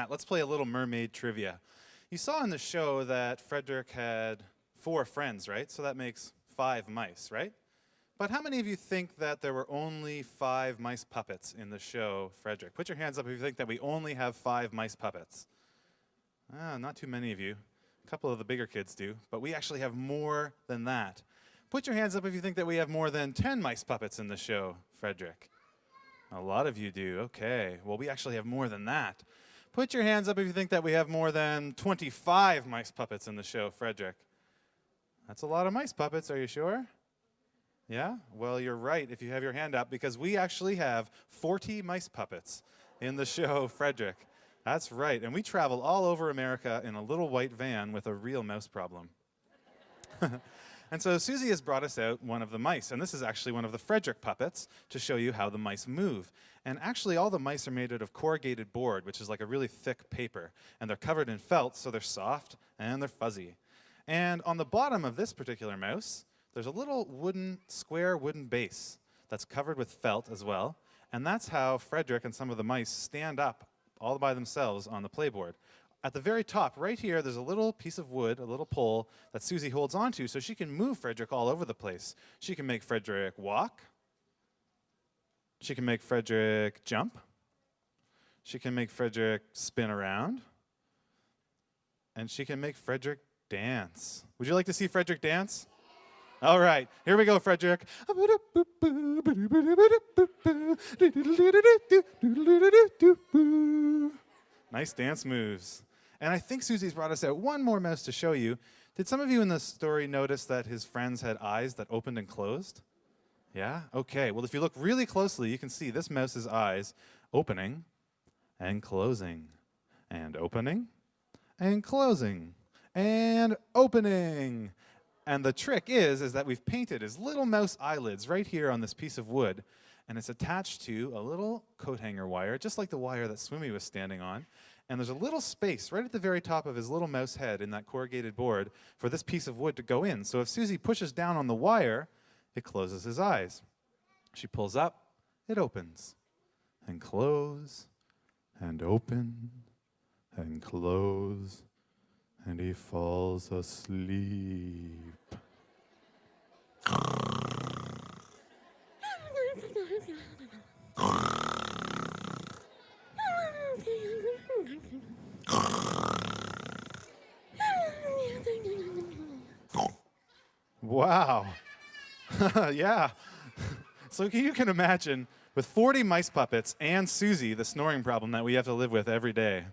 Let's play a little mermaid trivia. You saw in the show that Frederick had 4 friends, right? So that makes 5 mice, right? But how many of you think that there were only 5 mice puppets in the show, Frederick? Put your hands up if you think that we only have 5 mice puppets. Not too many of you. A couple of the bigger kids do, but we actually have more than that. Put your hands up if you think that we have more than 10 mice puppets in the show, Frederick. A lot of you do. Okay. Well, we actually have more than that. Put your hands up if you think that we have more than 25 mice puppets in the show, Frederick. That's a lot of mice puppets, are you sure? Yeah? Well, you're right if you have your hand up, because we actually have 40 mice puppets in the show, Frederick. That's right. And we travel all over America in a little white van with a real mouse problem. And so Susie has brought us out one of the mice, and this is actually one of the Frederick puppets to show you how the mice move. And actually all the mice are made out of corrugated board, which is like a really thick paper, and they're covered in felt, so they're soft and they're fuzzy. And on the bottom of this particular mouse, there's a little square wooden base that's covered with felt as well, and that's how Frederick and some of the mice stand up all by themselves on the playboard. At the very top, right here, there's a little piece of wood, a little pole, that Susie holds onto so she can move Frederick all over the place. She can make Frederick walk. She can make Frederick jump. She can make Frederick spin around. And she can make Frederick dance. Would you like to see Frederick dance? All right, here we go, Frederick. Nice dance moves. And I think Susie's brought us out one more mouse to show you. Did some of you in the story notice that his friends had eyes that opened and closed? Yeah? Okay. Well, if you look really closely, you can see this mouse's eyes opening and closing and opening and closing and opening. And the trick is that we've painted his little mouse eyelids right here on this piece of wood, and it's attached to a little coat hanger wire, just like the wire that Swimmy was standing on. And there's a little space right at the very top of his little mouse head in that corrugated board for this piece of wood to go in. So if Susie pushes down on the wire, it closes his eyes. She pulls up, it opens, and close, and open, and close, and he falls asleep. Wow. Yeah. So you can imagine, with 40 mice puppets and Susie, the snoring problem that we have to live with every day.